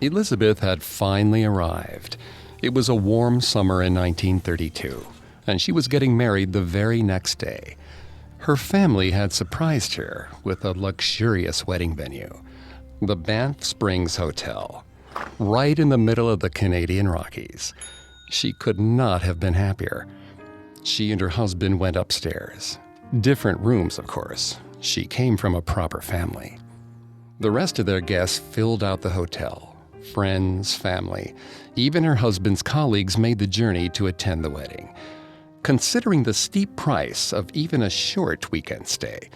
Elizabeth had finally arrived. It was a warm summer in 1932, and she was getting married the very next day. Her family had surprised her with a luxurious wedding venue, the Banff Springs Hotel, right in the middle of the Canadian Rockies. She could not have been happier. She and her husband went upstairs. Different rooms, of course. She came from a proper family. The rest of their guests filled out the hotel. Friends, family, even her husband's colleagues made the journey to attend the wedding. Considering the steep price of even a short weekend stay,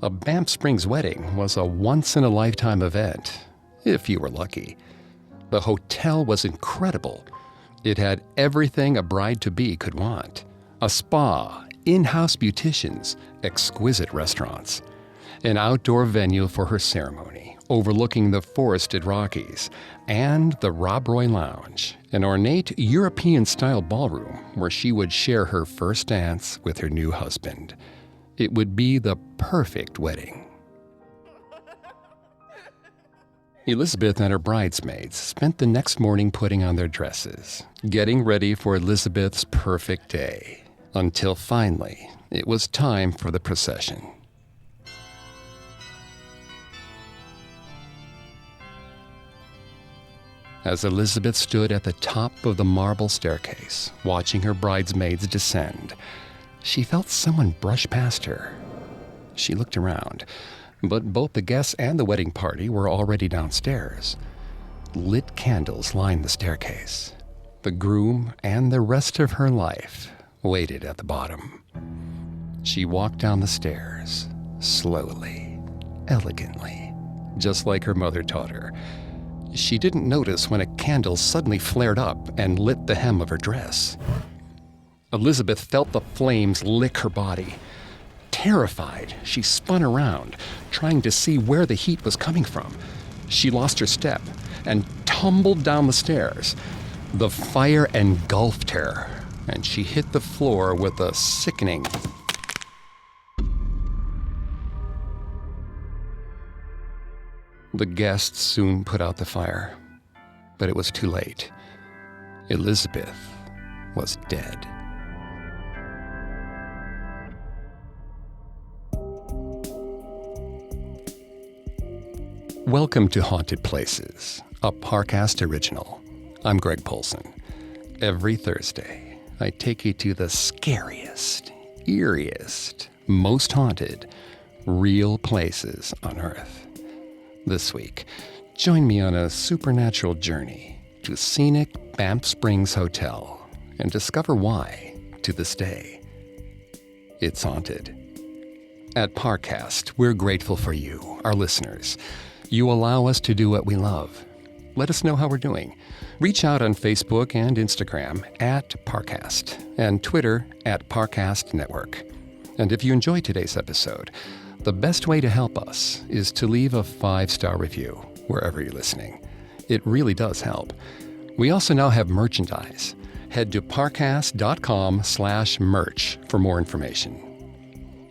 a Banff Springs wedding was a once-in-a-lifetime event, if you were lucky. The hotel was incredible. It had everything a bride-to-be could want: a spa, in-house beauticians, exquisite restaurants, an outdoor venue for her ceremony overlooking the forested Rockies, and the Rob Roy Lounge, an ornate European-style ballroom where she would share her first dance with her new husband. It would be the perfect wedding. Elizabeth and her bridesmaids spent the next morning putting on their dresses, getting ready for Elizabeth's perfect day, until finally it was time for the procession. As Elizabeth stood at the top of the marble staircase, watching her bridesmaids descend, she felt someone brush past her. She looked around, but both the guests and the wedding party were already downstairs. Lit candles lined the staircase. The groom and the rest of her life waited at the bottom. She walked down the stairs, slowly, elegantly, just like her mother taught her. She didn't notice when a candle suddenly flared up and lit the hem of her dress. Elizabeth felt the flames lick her body. Terrified, she spun around, trying to see where the heat was coming from. She lost her step and tumbled down the stairs. The fire engulfed her, and she hit the floor with a sickening. The guests soon put out the fire, but it was too late. Elizabeth was dead. Welcome to Haunted Places, a Parcast original. I'm Greg Polson. Every Thursday, I take you to the scariest, eeriest, most haunted, real places on Earth. This week, join me on a supernatural journey to scenic Banff Springs Hotel and discover why, to this day, it's haunted. At Parcast, we're grateful for you, our listeners. You allow us to do what we love. Let us know how we're doing. Reach out on Facebook and Instagram at Parcast and Twitter at Parcast Network. And if you enjoyed today's episode, the best way to help us is to leave a 5-star review wherever you're listening. It really does help. We also now have merchandise. Head to parcast.com/merch for more information.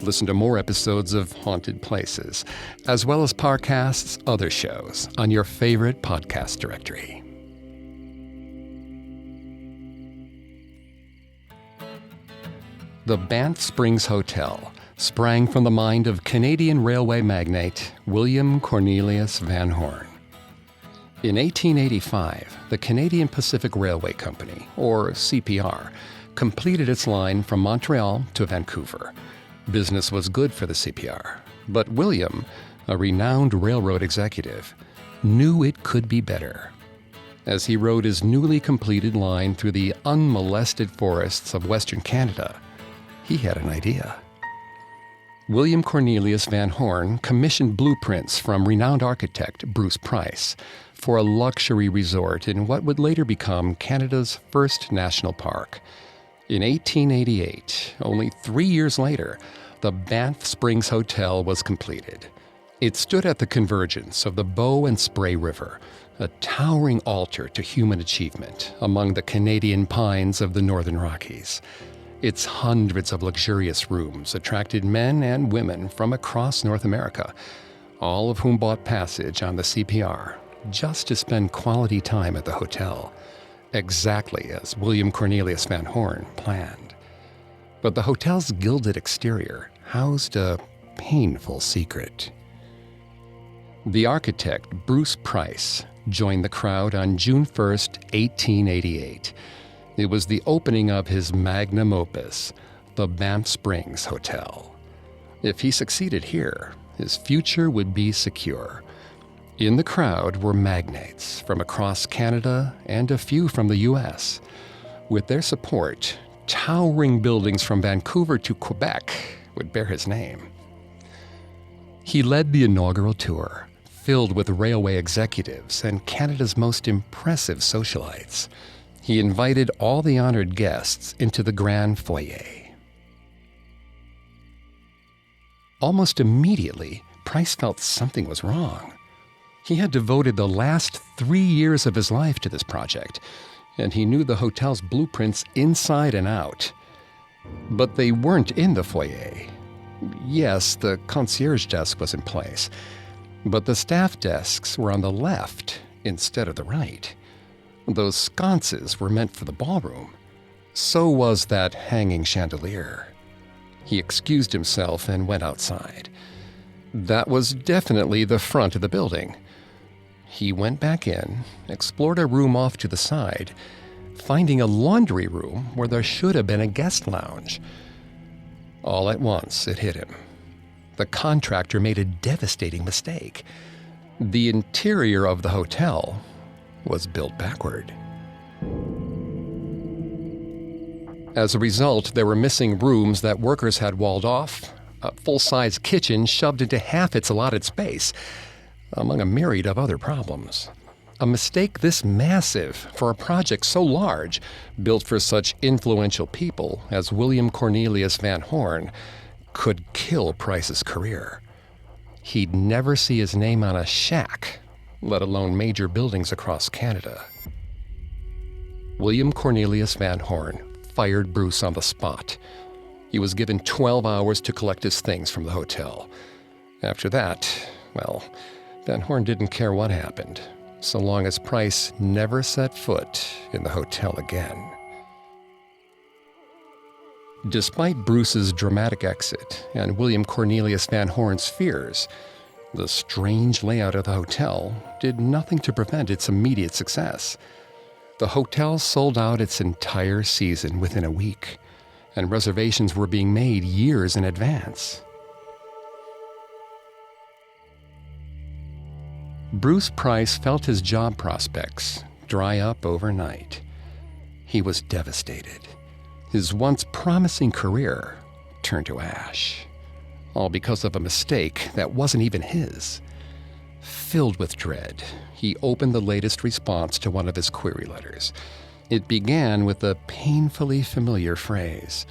Listen to more episodes of Haunted Places, as well as Parcast's other shows on your favorite podcast directory. The Banff Springs Hotel sprang from the mind of Canadian railway magnate William Cornelius Van Horn. In 1885, the Canadian Pacific Railway Company, or CPR, completed its line from Montreal to Vancouver. Business was good for the CPR, but William, a renowned railroad executive, knew it could be better. As he rode his newly completed line through the unmolested forests of Western Canada, he had an idea. William Cornelius Van Horn commissioned blueprints from renowned architect Bruce Price for a luxury resort in what would later become Canada's first national park. In 1888, only 3 years later, the Banff Springs Hotel was completed. It stood at the convergence of the Bow and Spray River, a towering altar to human achievement among the Canadian pines of the Northern Rockies. Its hundreds of luxurious rooms attracted men and women from across North America, all of whom bought passage on the CPR just to spend quality time at the hotel, exactly as William Cornelius Van Horn planned. But the hotel's gilded exterior housed a painful secret. The architect, Bruce Price, joined the crowd on June 1st, 1888. It was the opening of his magnum opus, the Banff Springs Hotel. If he succeeded here, his future would be secure. In the crowd were magnates from across Canada and a few from the U.S. With their support, towering buildings from Vancouver to Quebec would bear his name. He led the inaugural tour, filled with railway executives and Canada's most impressive socialites. He invited all the honored guests into the grand foyer. Almost immediately, Price felt something was wrong. He had devoted the last 3 years of his life to this project, and he knew the hotel's blueprints inside and out. But they weren't in the foyer. Yes, the concierge desk was in place, but the staff desks were on the left instead of the right. Those sconces were meant for the ballroom. So was that hanging chandelier. He excused himself and went outside. That was definitely the front of the building. He went back in, explored a room off to the side, finding a laundry room where there should have been a guest lounge. All at once, it hit him. The contractor made a devastating mistake. The interior of the hotel was built backward. As a result, there were missing rooms that workers had walled off, a full-size kitchen shoved into half its allotted space, among a myriad of other problems. A mistake this massive for a project so large, built for such influential people as William Cornelius Van Horn, could kill Price's career. He'd never see his name on a shack, let alone major buildings across Canada. William Cornelius Van Horn fired Bruce on the spot. He was given 12 hours to collect his things from the hotel. After that, well, Van Horn didn't care what happened, so long as Price never set foot in the hotel again. Despite Bruce's dramatic exit and William Cornelius Van Horn's fears, the strange layout of the hotel did nothing to prevent its immediate success. The hotel sold out its entire season within a week, and reservations were being made years in advance. Bruce Price felt his job prospects dry up overnight. He was devastated. His once promising career turned to ash, all because of a mistake that wasn't even his. Filled with dread, he opened the latest response to one of his query letters. It began with a painfully familiar phrase,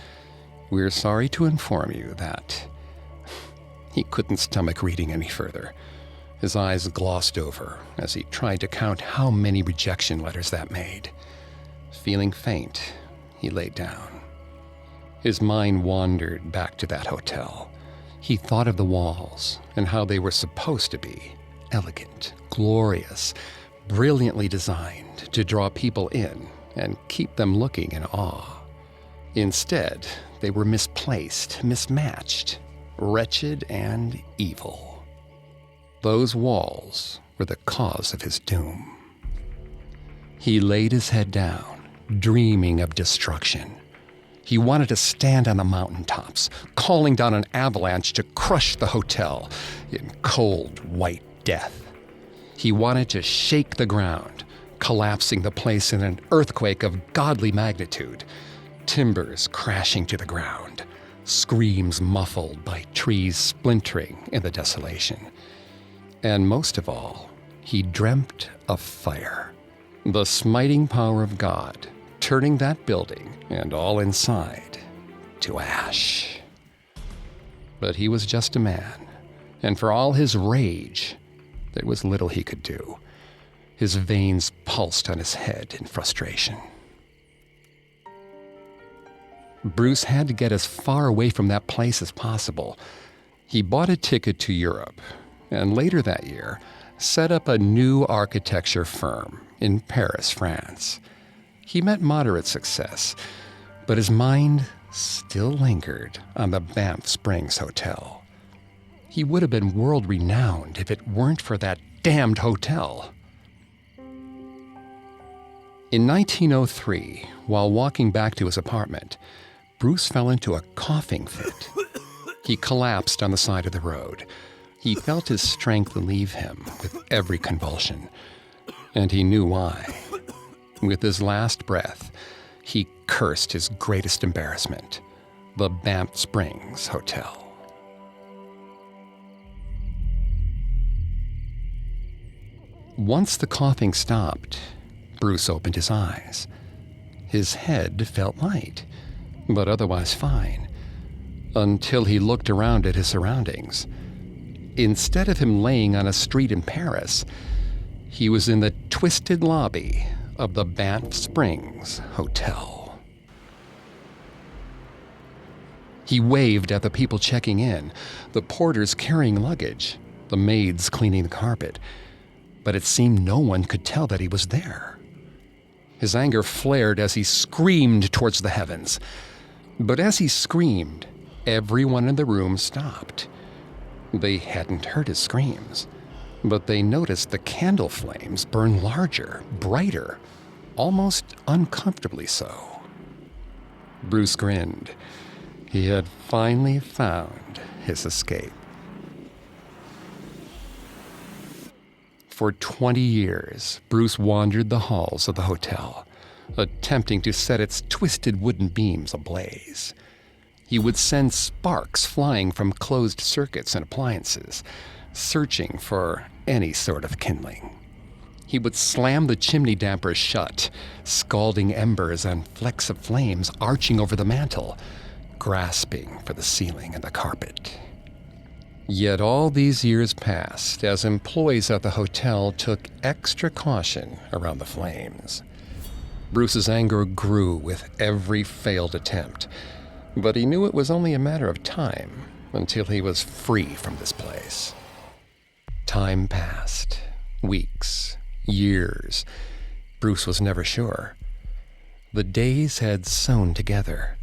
"We're sorry to inform you that..." He couldn't stomach reading any further. His eyes glossed over as he tried to count how many rejection letters that made. Feeling faint, he laid down. His mind wandered back to that hotel. He thought of the walls and how they were supposed to be. Elegant, glorious, brilliantly designed to draw people in and keep them looking in awe. Instead, they were misplaced, mismatched, wretched, and evil. Those walls were the cause of his doom. He laid his head down, dreaming of destruction. He wanted to stand on the mountaintops, calling down an avalanche to crush the hotel in cold, white death. He wanted to shake the ground, collapsing the place in an earthquake of godly magnitude, timbers crashing to the ground, screams muffled by trees splintering in the desolation. And most of all, he dreamt of fire, the smiting power of God, turning that building and all inside to ash. But he was just a man, and for all his rage, there was little he could do. His veins pulsed on his head in frustration. Bruce had to get as far away from that place as possible. He bought a ticket to Europe and later that year set up a new architecture firm in Paris, France. He met moderate success, but his mind still lingered on the Banff Springs Hotel. He would have been world-renowned if it weren't for that damned hotel. In 1903, while walking back to his apartment, Bruce fell into a coughing fit. He collapsed on the side of the road. He felt his strength leave him with every convulsion, and he knew why. With his last breath, he cursed his greatest embarrassment, the Banff Springs Hotel. Once the coughing stopped, Bruce opened his eyes. His head felt light, but otherwise fine, until he looked around at his surroundings. Instead of him laying on a street in Paris, he was in the twisted lobby of the Banff Springs Hotel. He waved at the people checking in, the porters carrying luggage, the maids cleaning the carpet, but it seemed no one could tell that he was there. His anger flared as he screamed towards the heavens. But as he screamed, everyone in the room stopped. They hadn't heard his screams, but they noticed the candle flames burn larger, brighter, almost uncomfortably so. Bruce grinned. He had finally found his escape. For 20 years, Bruce wandered the halls of the hotel, attempting to set its twisted wooden beams ablaze. He would send sparks flying from closed circuits and appliances, searching for any sort of kindling. He would slam the chimney dampers shut, scalding embers and flecks of flames arching over the mantel, grasping for the ceiling and the carpet. Yet all these years passed as employees at the hotel took extra caution around the flames. Bruce's anger grew with every failed attempt, but he knew it was only a matter of time until he was free from this place. Time passed. Weeks, years. Bruce was never sure. The days had sewn together.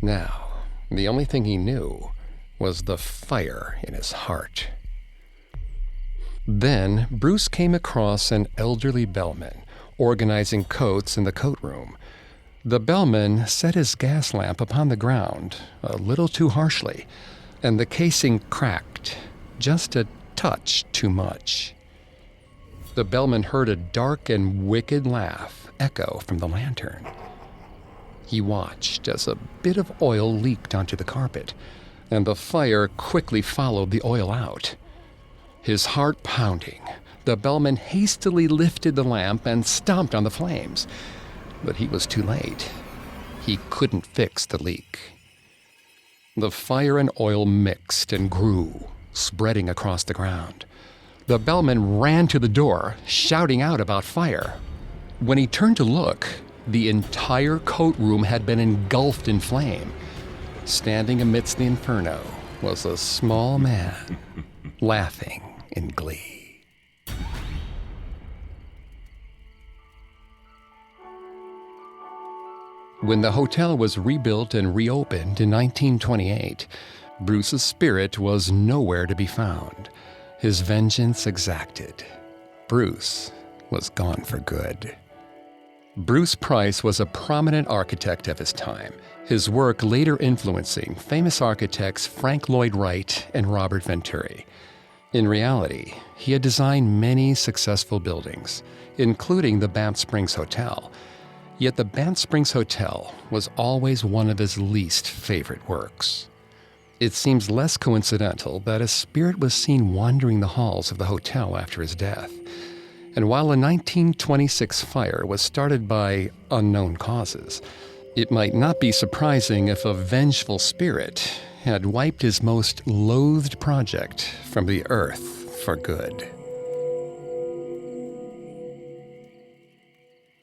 Now, the only thing he knew was the fire in his heart. Then Bruce came across an elderly bellman organizing coats in the coat room. The bellman set his gas lamp upon the ground a little too harshly, and the casing cracked just a touch too much. The bellman heard a dark and wicked laugh echo from the lantern. He watched as a bit of oil leaked onto the carpet, and the fire quickly followed the oil out. His heart pounding, the bellman hastily lifted the lamp and stomped on the flames. But he was too late. He couldn't fix the leak. The fire and oil mixed and grew, spreading across the ground. The bellman ran to the door, shouting out about fire. When he turned to look, the entire coat room had been engulfed in flame. Standing amidst the inferno was a small man, laughing in glee. When the hotel was rebuilt and reopened in 1928, Bruce's spirit was nowhere to be found. His vengeance exacted. Bruce was gone for good. Bruce Price was a prominent architect of his time, his work later influencing famous architects Frank Lloyd Wright and Robert Venturi. In reality, he had designed many successful buildings, including the Banff Springs Hotel. Yet the Banff Springs Hotel was always one of his least favorite works. It seems less coincidental that a spirit was seen wandering the halls of the hotel after his death. And while a 1926 fire was started by unknown causes, it might not be surprising if a vengeful spirit had wiped his most loathed project from the earth for good.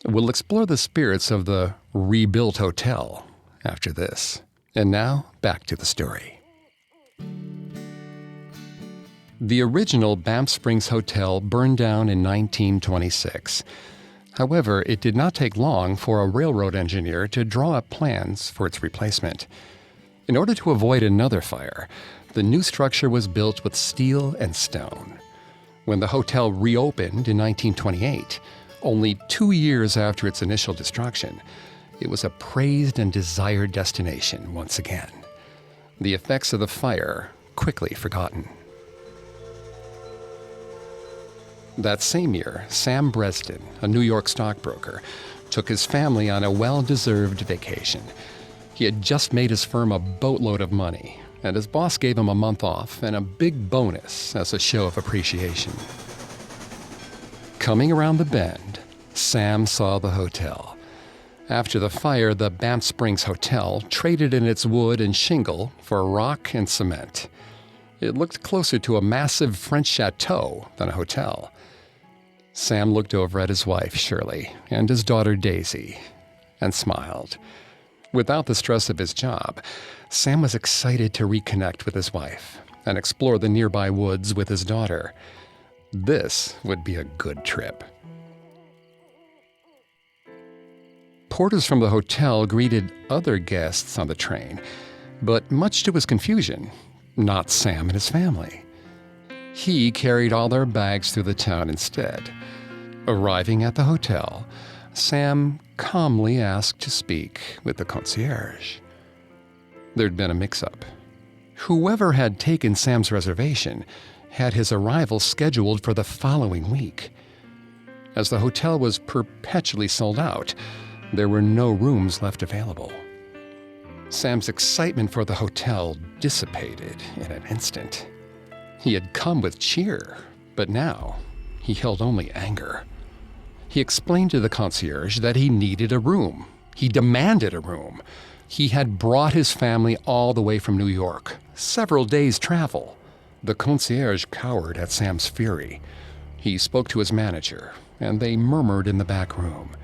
We'll explore the spirits of the rebuilt hotel after this. And now, back to the story. The original Banff Springs Hotel burned down in 1926. However, it did not take long for a railroad engineer to draw up plans for its replacement. In order to avoid another fire, the new structure was built with steel and stone. When the hotel reopened in 1928, only 2 years after its initial destruction, it was a praised and desired destination once again. The effects of the fire quickly forgotten. That same year, Sam Breston, a New York stockbroker, took his family on a well-deserved vacation. He had just made his firm a boatload of money, and his boss gave him a month off and a big bonus as a show of appreciation. Coming around the bend, Sam saw the hotel. After the fire, the Banff Springs Hotel traded in its wood and shingle for rock and cement. It looked closer to a massive French chateau than a hotel. Sam looked over at his wife, Shirley, and his daughter, Daisy, and smiled. Without the stress of his job, Sam was excited to reconnect with his wife and explore the nearby woods with his daughter. This would be a good trip. Porters from the hotel greeted other guests on the train, but much to his confusion, not Sam and his family. He carried all their bags through the town instead. Arriving at the hotel, Sam calmly asked to speak with the concierge. There'd been a mix-up. Whoever had taken Sam's reservation had his arrival scheduled for the following week. As the hotel was perpetually sold out, there were no rooms left available. Sam's excitement for the hotel dissipated in an instant. He had come with cheer, but now he held only anger. He explained to the concierge that he needed a room. He demanded a room. He had brought his family all the way from New York, several days' travel. The concierge cowered at Sam's fury. He spoke to his manager, and they murmured in the back room.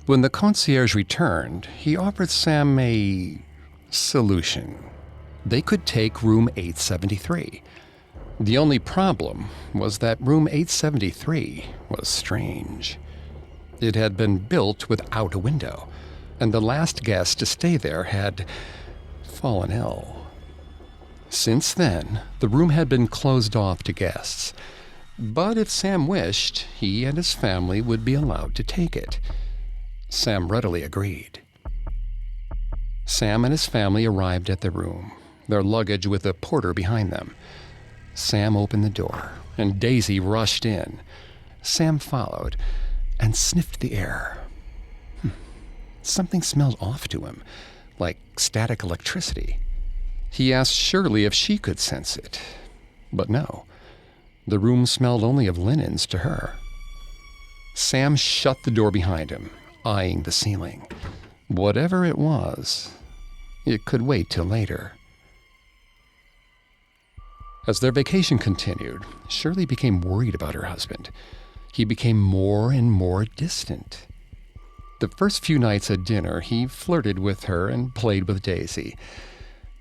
When the concierge returned, he offered Sam a solution. They could take room 873. The only problem was that room 873 was strange. It had been built without a window, and the last guest to stay there had fallen ill. Since then, the room had been closed off to guests, but if Sam wished, he and his family would be allowed to take it. Sam readily agreed. Sam and his family arrived at the room, their luggage with a porter behind them. Sam opened the door, and Daisy rushed in. Sam followed and sniffed the air. Something smelled off to him, like static electricity. He asked Shirley if she could sense it, but no. The room smelled only of linens to her. Sam shut the door behind him, eyeing the ceiling. Whatever it was, it could wait till later. As their vacation continued, Shirley became worried about her husband. He became more and more distant. The first few nights at dinner, he flirted with her and played with Daisy.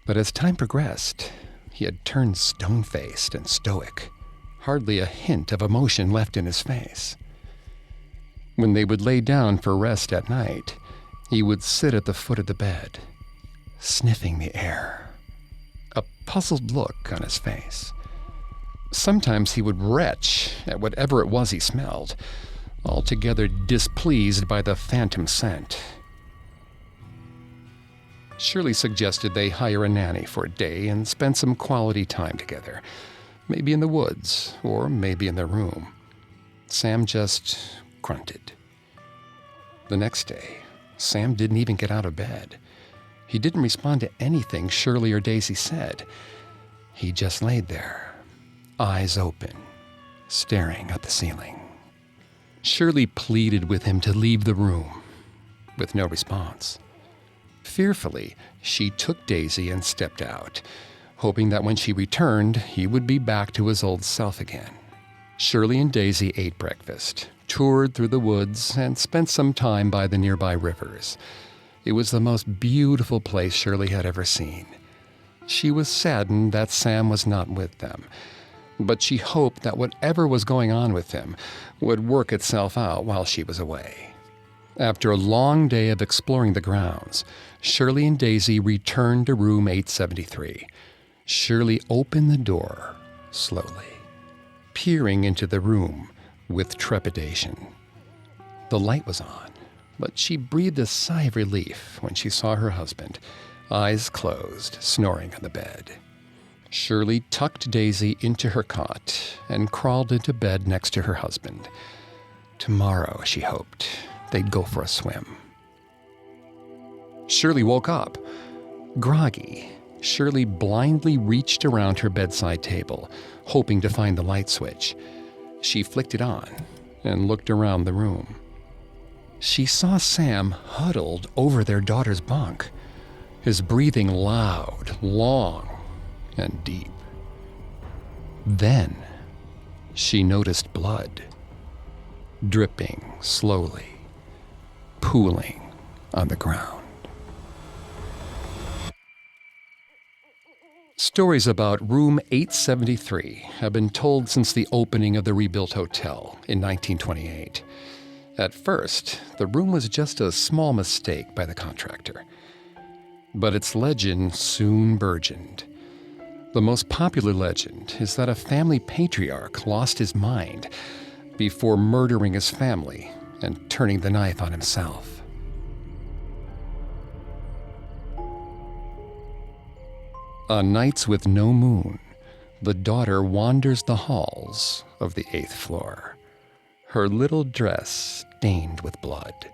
But as time progressed, he had turned stone-faced and stoic, hardly a hint of emotion left in his face. When they would lay down for rest at night, he would sit at the foot of the bed, sniffing the air, a puzzled look on his face. Sometimes he would retch at whatever it was he smelled, altogether displeased by the phantom scent. Shirley suggested they hire a nanny for a day and spend some quality time together, maybe in the woods or maybe in their room. Sam just grunted. The next day, Sam didn't even get out of bed. He didn't respond to anything Shirley or Daisy said. He just laid there, eyes open, staring at the ceiling. Shirley pleaded with him to leave the room, with no response. Fearfully, she took Daisy and stepped out, hoping that when she returned, he would be back to his old self again. Shirley and Daisy ate breakfast, toured through the woods, and spent some time by the nearby rivers. It was the most beautiful place Shirley had ever seen. She was saddened that Sam was not with them, but she hoped that whatever was going on with him would work itself out while she was away. After a long day of exploring the grounds, Shirley and Daisy returned to room 873. Shirley opened the door slowly, peering into the room with trepidation. The light was on, but she breathed a sigh of relief when she saw her husband, eyes closed, snoring on the bed. Shirley tucked Daisy into her cot and crawled into bed next to her husband. Tomorrow, she hoped, they'd go for a swim. Shirley woke up. Groggy, Shirley blindly reached around her bedside table, hoping to find the light switch. She flicked it on and looked around the room. She saw Sam huddled over their daughter's bunk, his breathing loud, long, and deep. Then she noticed blood, dripping slowly, pooling on the ground. Stories about room 873 have been told since the opening of the rebuilt hotel in 1928. At first, the room was just a small mistake by the contractor. But its legend soon burgeoned. The most popular legend is that a family patriarch lost his mind before murdering his family and turning the knife on himself. On nights with no moon, the daughter wanders the halls of the 8th floor, her little dress stained with blood,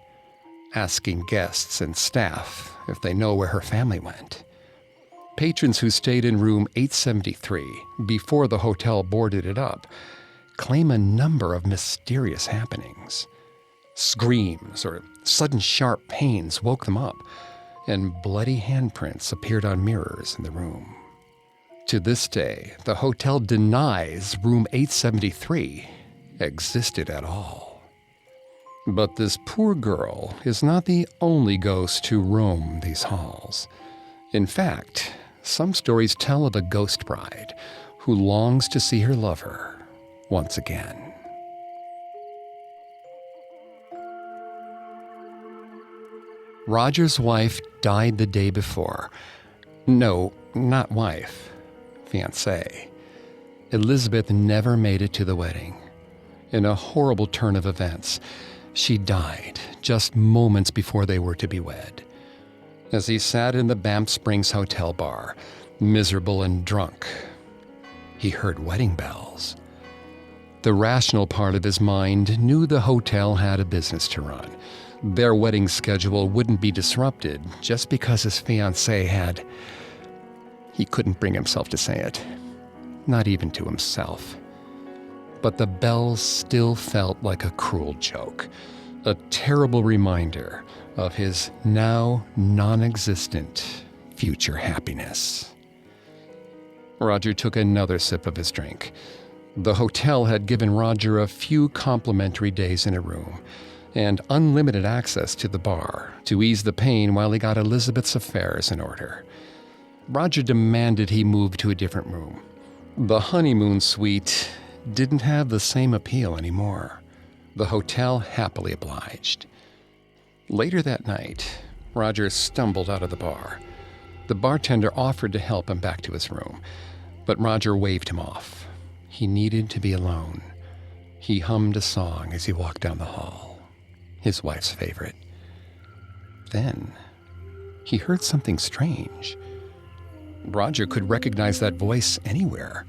asking guests and staff if they know where her family went. Patrons who stayed in room 873 before the hotel boarded it up claim a number of mysterious happenings. Screams or sudden sharp pains woke them up, and bloody handprints appeared on mirrors in the room. To this day, the hotel denies room 873 existed at all. But this poor girl is not the only ghost to roam these halls. In fact, some stories tell of a ghost bride who longs to see her lover once again. Roger's wife died the day before. No, not wife, fiancée. Elizabeth never made it to the wedding. In a horrible turn of events, she died just moments before they were to be wed. As he sat in the Banff Springs Hotel bar, miserable and drunk, he heard wedding bells. The rational part of his mind knew the hotel had a business to run. Their wedding schedule wouldn't be disrupted just because his fiancée had... He couldn't bring himself to say it, not even to himself. But the bells still felt like a cruel joke, a terrible reminder of his now non-existent future happiness. Roger took another sip of his drink. The hotel had given Roger a few complimentary days in a room and unlimited access to the bar to ease the pain while he got Elizabeth's affairs in order. Roger demanded he move to a different room. The honeymoon suite didn't have the same appeal anymore. The hotel happily obliged. Later that night, Roger stumbled out of the bar. The bartender offered to help him back to his room, but Roger waved him off. He needed to be alone. He hummed a song as he walked down the hall, his wife's favorite. Then, he heard something strange. Roger could recognize that voice anywhere.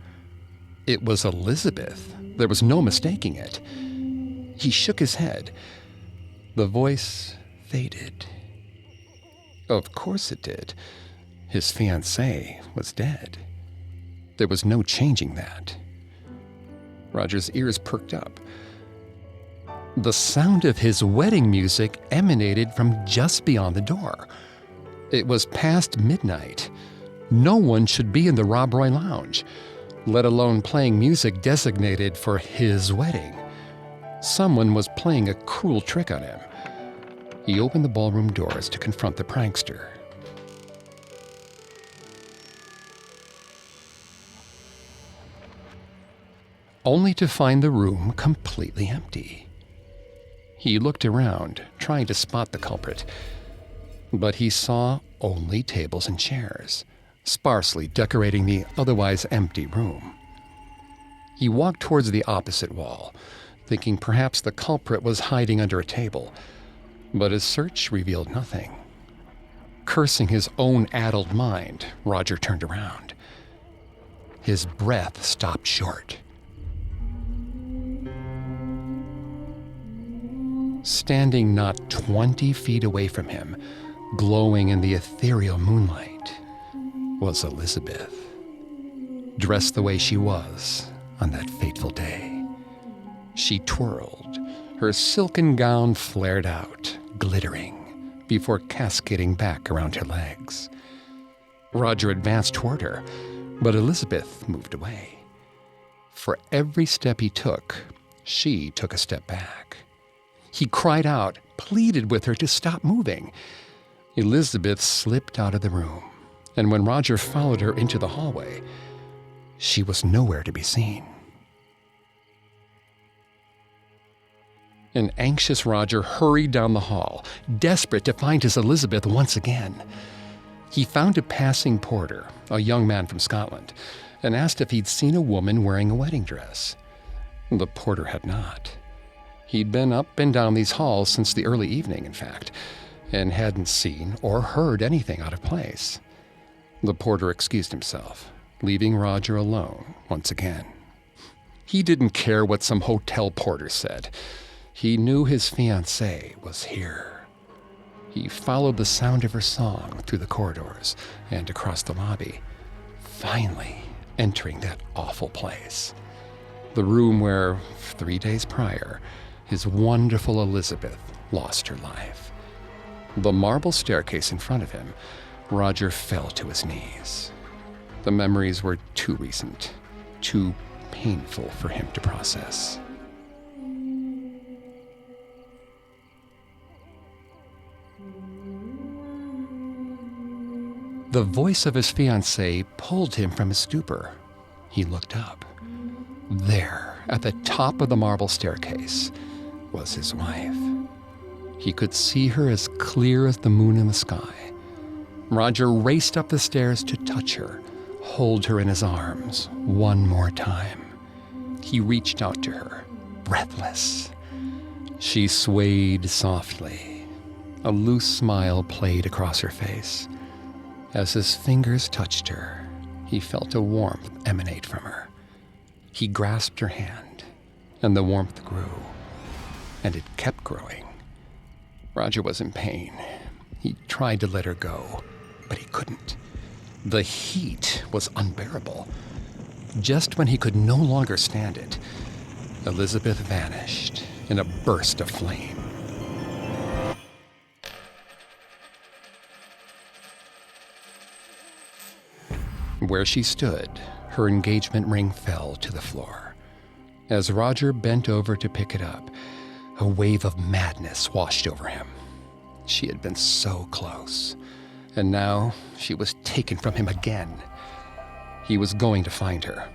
It was Elizabeth. There was no mistaking it. He shook his head. The voice faded. Of course it did. His fiancée was dead. There was no changing that. Roger's ears perked up. The sound of his wedding music emanated from just beyond the door. It was past midnight. No one should be in the Rob Roy Lounge, let alone playing music designated for his wedding. Someone was playing a cruel trick on him. He opened the ballroom doors to confront the prankster. only to find the room completely empty. He looked around, trying to spot the culprit, but he saw only tables and chairs, sparsely decorating the otherwise empty room. He walked towards the opposite wall, thinking perhaps the culprit was hiding under a table, but his search revealed nothing. Cursing his own addled mind, Roger turned around. His breath stopped short. Standing not 20 feet away from him, glowing in the ethereal moonlight, was Elizabeth, dressed the way she was on that fateful day. She twirled, her silken gown flared out, glittering, before cascading back around her legs. Roger advanced toward her, but Elizabeth moved away. For every step he took, she took a step back. He cried out, pleaded with her to stop moving. Elizabeth slipped out of the room, and when Roger followed her into the hallway, she was nowhere to be seen. An anxious Roger hurried down the hall, desperate to find his Elizabeth once again. He found a passing porter, a young man from Scotland, and asked if he'd seen a woman wearing a wedding dress. The porter had not. He'd been up and down these halls since the early evening, in fact, and hadn't seen or heard anything out of place. The porter excused himself, leaving Roger alone once again. He didn't care what some hotel porter said. He knew his fiancée was here. He followed the sound of her song through the corridors and across the lobby, finally entering that awful place. The room where, 3 days prior, his wonderful Elizabeth lost her life. The marble staircase in front of him, Roger fell to his knees. The memories were too recent, too painful for him to process. The voice of his fiancée pulled him from his stupor. He looked up. There, at the top of the marble staircase, was his wife. He could see her as clear as the moon in the sky. Roger raced up the stairs to touch her, hold her in his arms one more time. He reached out to her, breathless. She swayed softly. A loose smile played across her face. As his fingers touched her, he felt a warmth emanate from her. He grasped her hand, and the warmth grew, and it kept growing. Roger was in pain. He tried to let her go, but he couldn't. The heat was unbearable. Just when he could no longer stand it, Elizabeth vanished in a burst of flame. Where she stood, her engagement ring fell to the floor. As Roger bent over to pick it up, a wave of madness washed over him. She had been so close, and now she was taken from him again. He was going to find her.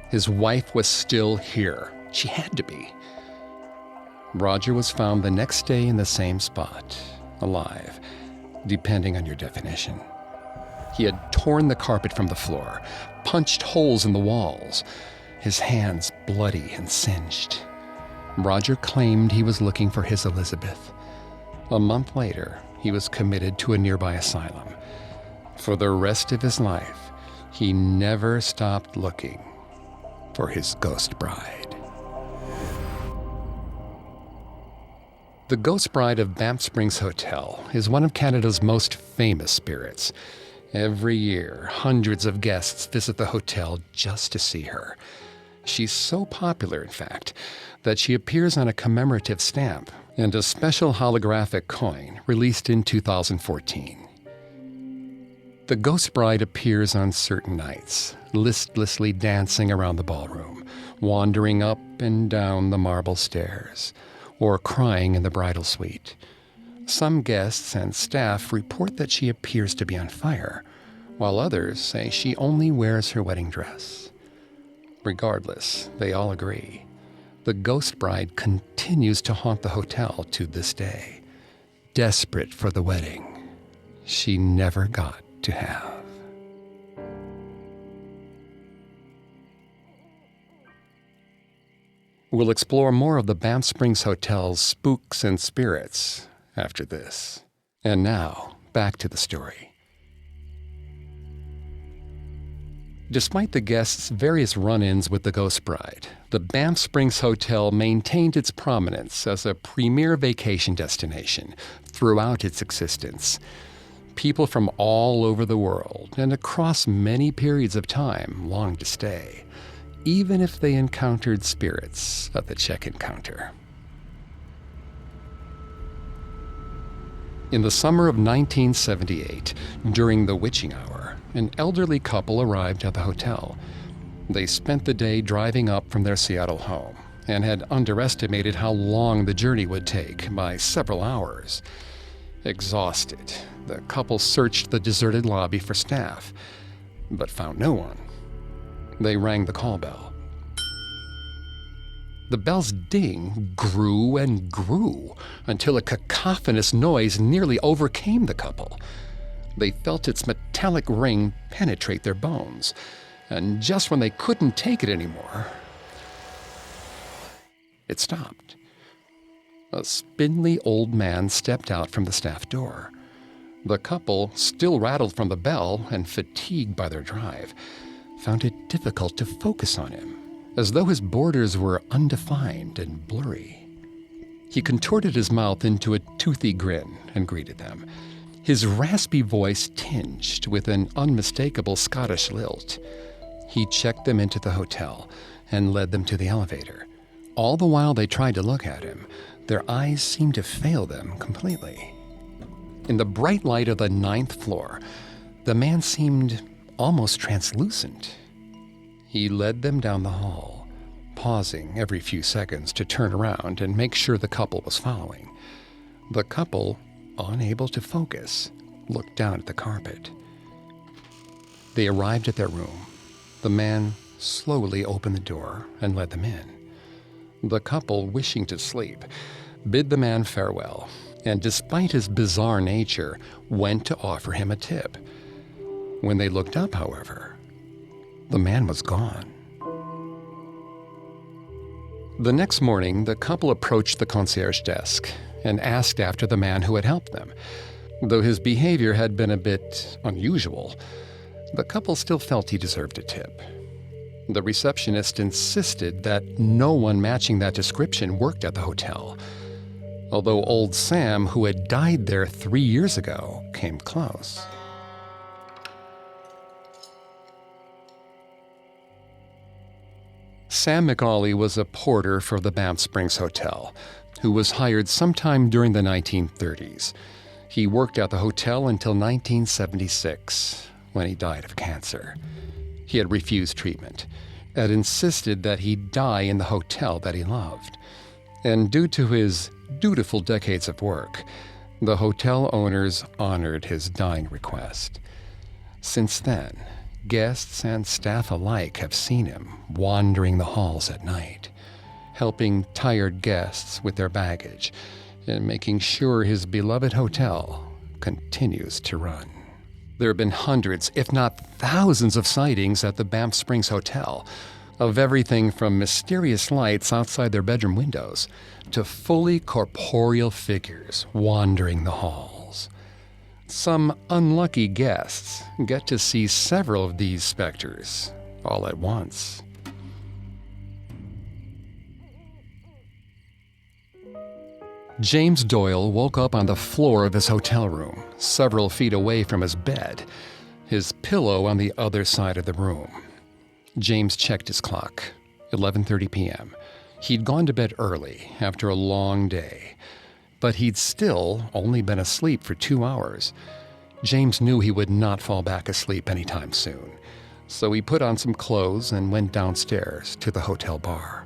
His wife was still here. She had to be. Roger was found the next day in the same spot, alive, depending on your definition. He had torn the carpet from the floor, punched holes in the walls, his hands bloody and singed. Roger claimed he was looking for his Elizabeth. A month later, he was committed to a nearby asylum. For the rest of his life, he never stopped looking for his ghost bride. The Ghost Bride of Banff Springs Hotel is one of Canada's most famous spirits. Every year, hundreds of guests visit the hotel just to see her. She's so popular, in fact, that she appears on a commemorative stamp and a special holographic coin released in 2014. The Ghost Bride appears on certain nights, listlessly dancing around the ballroom, wandering up and down the marble stairs, or crying in the bridal suite. Some guests and staff report that she appears to be on fire, while others say she only wears her wedding dress. Regardless, they all agree. The ghost bride continues to haunt the hotel to this day, desperate for the wedding she never got to have. We'll explore more of the Banff Springs Hotel's spooks and spirits after this. And now, back to the story. Despite the guests' various run-ins with the ghost bride, the Banff Springs Hotel maintained its prominence as a premier vacation destination throughout its existence. People from all over the world and across many periods of time longed to stay, even if they encountered spirits at the check-in counter. In the summer of 1978, during the witching hour, an elderly couple arrived at the hotel. They spent the day driving up from their Seattle home and had underestimated how long the journey would take by several hours. Exhausted, the couple searched the deserted lobby for staff, but found no one. They rang the call bell. The bell's ding grew and grew until a cacophonous noise nearly overcame the couple. They felt its metallic ring penetrate their bones, and just when they couldn't take it anymore, it stopped. A spindly old man stepped out from the staff door. The couple, still rattled from the bell and fatigued by their drive, found it difficult to focus on him, as though his borders were undefined and blurry. He contorted his mouth into a toothy grin and greeted them, his raspy voice tinged with an unmistakable Scottish lilt. He checked them into the hotel and led them to the elevator. All the while they tried to look at him, their eyes seemed to fail them completely. In the bright light of the 9th floor, the man seemed almost translucent. He led them down the hall, pausing every few seconds to turn around and make sure the couple was following. The couple, unable to focus, looked down at the carpet. They arrived at their room. The man slowly opened the door and led them in. The couple, wishing to sleep, bid the man farewell, and despite his bizarre nature, went to offer him a tip. When they looked up, however, the man was gone. The next morning, the couple approached the concierge desk and asked after the man who had helped them. Though his behavior had been a bit unusual, the couple still felt he deserved a tip. The receptionist insisted that no one matching that description worked at the hotel, although old Sam, who had died there 3 years ago, came close. Sam McAuley was a porter for the Banff Springs Hotel, who was hired sometime during the 1930s. He worked at the hotel until 1976, when he died of cancer. He had refused treatment and insisted that he die in the hotel that he loved. And due to his dutiful decades of work, the hotel owners honored his dying request. Since then, guests and staff alike have seen him wandering the halls at night, helping tired guests with their baggage and making sure his beloved hotel continues to run. There have been hundreds, if not thousands, of sightings at the Banff Springs Hotel, of everything from mysterious lights outside their bedroom windows to fully corporeal figures wandering the halls. Some unlucky guests get to see several of these specters all at once. James Doyle woke up on the floor of his hotel room, several feet away from his bed, his pillow on the other side of the room. James checked his clock, 11:30 p.m. He'd gone to bed early after a long day, but he'd still only been asleep for 2 hours. James knew he would not fall back asleep anytime soon, so he put on some clothes and went downstairs to the hotel bar.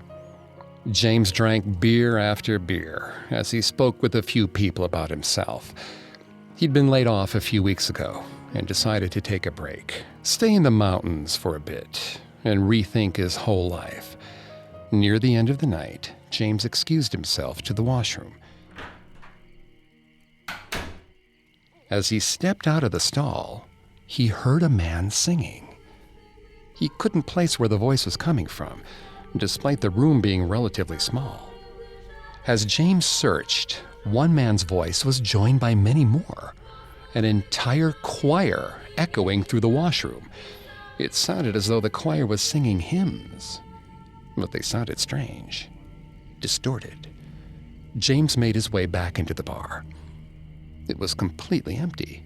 James drank beer after beer as he spoke with a few people about himself. He'd been laid off a few weeks ago and decided to take a break, stay in the mountains for a bit, and rethink his whole life. Near the end of the night, James excused himself to the washroom. As he stepped out of the stall, he heard a man singing. He couldn't place where the voice was coming from, despite the room being relatively small. As James searched, one man's voice was joined by many more, an entire choir echoing through the washroom. It sounded as though the choir was singing hymns, but they sounded strange, distorted. James made his way back into the bar. It was completely empty.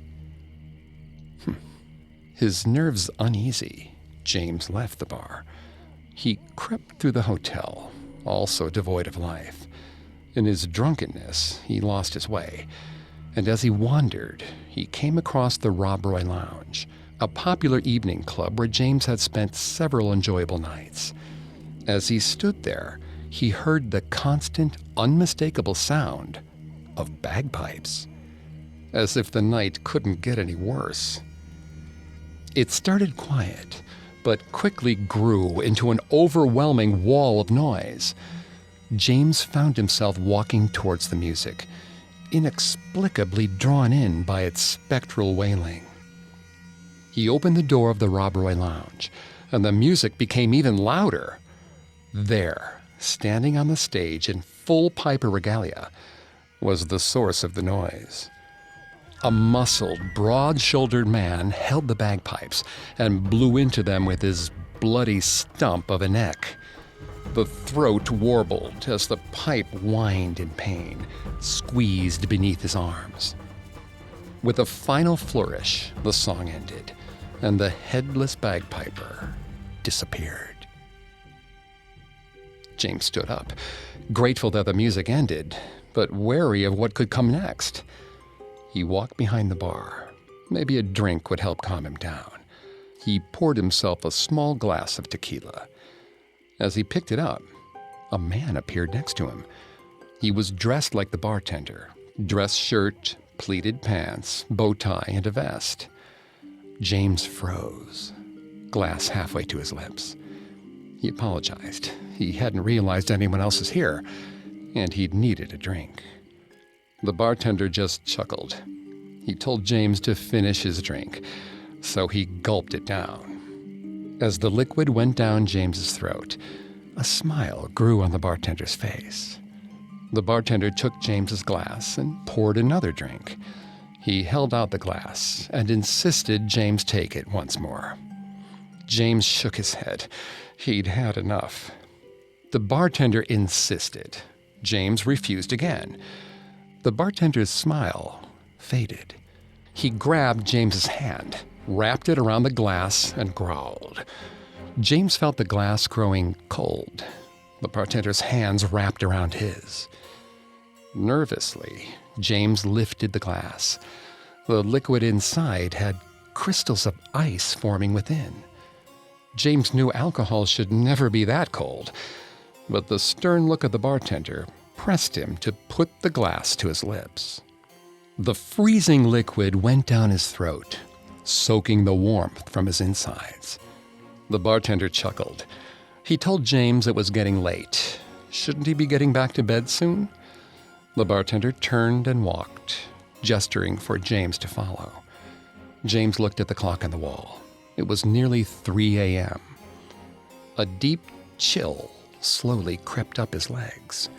His nerves uneasy, James left the bar. He crept through the hotel, also devoid of life. In his drunkenness, he lost his way, and as he wandered, he came across the Rob Roy Lounge, a popular evening club where James had spent several enjoyable nights. As he stood there, he heard the constant, unmistakable sound of bagpipes, as if the night couldn't get any worse. It started quiet, but quickly grew into an overwhelming wall of noise. James found himself walking towards the music, inexplicably drawn in by its spectral wailing. He opened the door of the Rob Roy Lounge, and the music became even louder. There, standing on the stage in full piper regalia, was the source of the noise. A muscled, broad-shouldered man held the bagpipes and blew into them with his bloody stump of a neck. The throat warbled as the pipe whined in pain, squeezed beneath his arms. With a final flourish, the song ended, and the headless bagpiper disappeared. James stood up, grateful that the music ended, but wary of what could come next. He walked behind the bar. Maybe a drink would help calm him down. He poured himself a small glass of tequila. As he picked it up, a man appeared next to him. He was dressed like the bartender, dress shirt, pleated pants, bow tie, and a vest. James froze, glass halfway to his lips. He apologized. He hadn't realized anyone else was here, and he'd needed a drink. The bartender just chuckled. He told James to finish his drink, so he gulped it down. As the liquid went down James's throat, a smile grew on the bartender's face. The bartender took James's glass and poured another drink. He held out the glass and insisted James take it once more. James shook his head. He'd had enough. The bartender insisted. James refused again. The bartender's smile faded. He grabbed James's hand, wrapped it around the glass, and growled. James felt the glass growing cold. The bartender's hands wrapped around his. Nervously, James lifted the glass. The liquid inside had crystals of ice forming within. James knew alcohol should never be that cold, but the stern look of the bartender pressed him to put the glass to his lips. The freezing liquid went down his throat, soaking the warmth from his insides. The bartender chuckled. He told James it was getting late. Shouldn't he be getting back to bed soon? The bartender turned and walked, gesturing for James to follow. James looked at the clock on the wall. It was nearly 3 a.m. A deep chill slowly crept up his legs.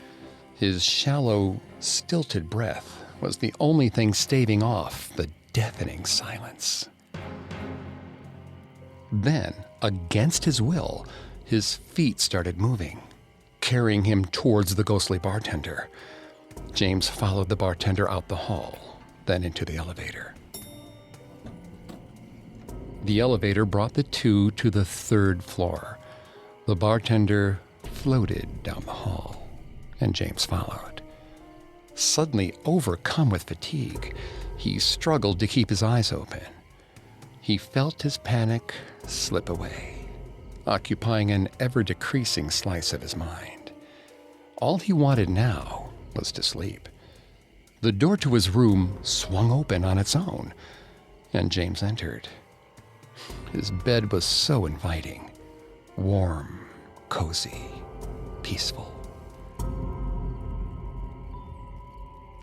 His shallow, stilted breath was the only thing staving off the deafening silence. Then, against his will, his feet started moving, carrying him towards the ghostly bartender. James followed the bartender out the hall, then into the elevator. The elevator brought the two to the 3rd floor. The bartender floated down the hall, and James followed. Suddenly overcome with fatigue, he struggled to keep his eyes open. He felt his panic slip away, occupying an ever-decreasing slice of his mind. All he wanted now was to sleep. The door to his room swung open on its own, and James entered. His bed was so inviting. warm, cozy, peaceful.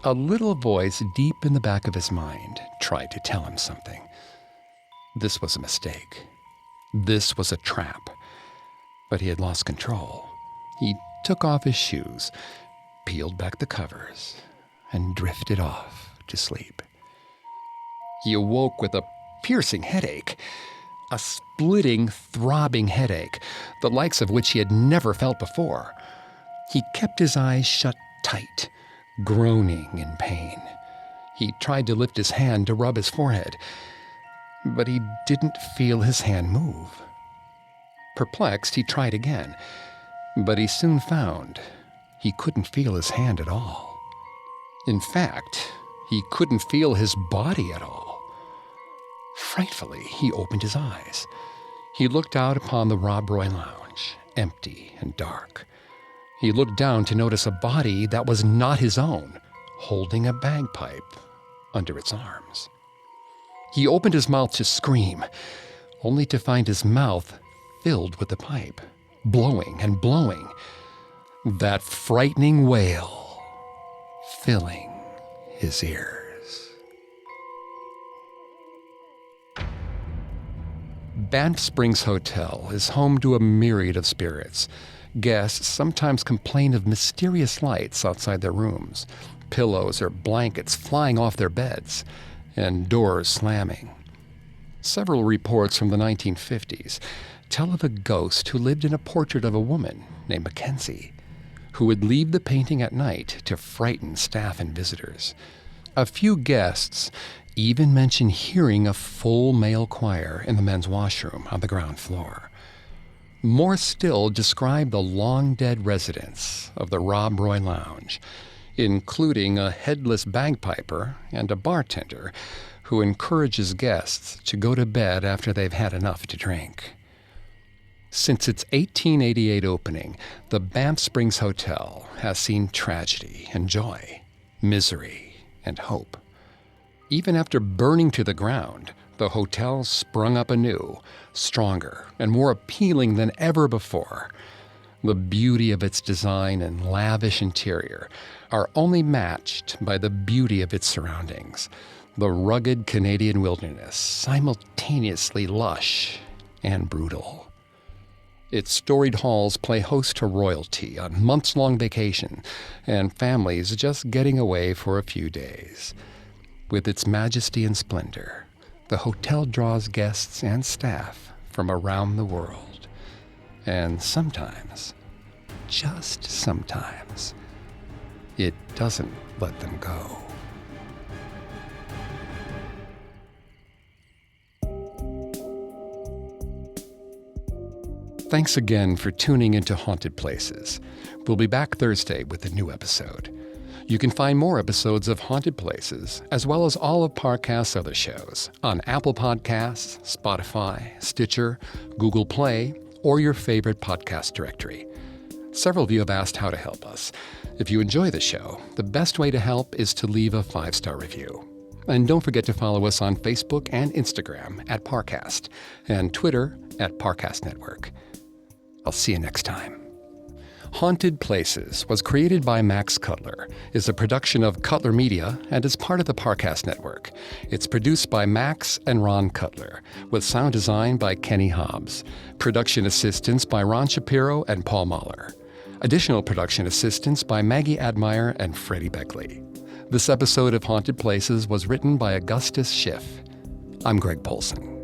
A little voice deep in the back of his mind tried to tell him something. This was a mistake. This was a trap. But he had lost control. He took off his shoes, peeled back the covers, and drifted off to sleep. He awoke with a piercing headache, a splitting, throbbing headache, the likes of which he had never felt before. He kept his eyes shut tight, groaning in pain. He tried to lift his hand to rub his forehead, but he didn't feel his hand move. Perplexed, he tried again, but he soon found he couldn't feel his hand at all. In fact, he couldn't feel his body at all. Frightfully, he opened his eyes. He looked out upon the Rob Roy Lounge, empty and dark. He looked down to notice a body that was not his own, holding a bagpipe under its arms. He opened his mouth to scream, only to find his mouth filled with the pipe, blowing and blowing. That frightening wail filling his ears. Banff Springs Hotel is home to a myriad of spirits. Guests sometimes complain of mysterious lights outside their rooms, pillows or blankets flying off their beds, and doors slamming. Several reports from the 1950s tell of a ghost who lived in a portrait of a woman named Mackenzie, who would leave the painting at night to frighten staff and visitors. A few guests even mention hearing a full male choir in the men's washroom on the ground floor. More still describe the long-dead residents of the Rob Roy Lounge, including a headless bagpiper and a bartender who encourages guests to go to bed after they've had enough to drink. Since its 1888 opening, the Banff Springs Hotel has seen tragedy and joy, misery and hope. Even after burning to the ground, the hotel sprung up anew, stronger and more appealing than ever before. The beauty of its design and lavish interior are only matched by the beauty of its surroundings, the rugged Canadian wilderness, simultaneously lush and brutal. Its storied halls play host to royalty on months-long vacation and families just getting away for a few days. With its majesty and splendor, the hotel draws guests and staff from around the world. And sometimes, just sometimes, it doesn't let them go. Thanks again for tuning into Haunted Places. We'll be back Thursday with a new episode. You can find more episodes of Haunted Places, as well as all of Parcast's other shows, on Apple Podcasts, Spotify, Stitcher, Google Play, or your favorite podcast directory. Several of you have asked how to help us. If you enjoy the show, the best way to help is to leave a 5-star review. And don't forget to follow us on Facebook and Instagram at Parcast, and Twitter at Parcast Network. I'll see you next time. Haunted Places was created by Max Cutler, is a production of Cutler Media, and is part of the Parcast Network. It's produced by Max and Ron Cutler, with sound design by Kenny Hobbs. Production assistance by Ron Shapiro and Paul Mahler. Additional production assistance by Maggie Admire and Freddie Beckley. This episode of Haunted Places was written by Augustus Schiff. I'm Greg Polson.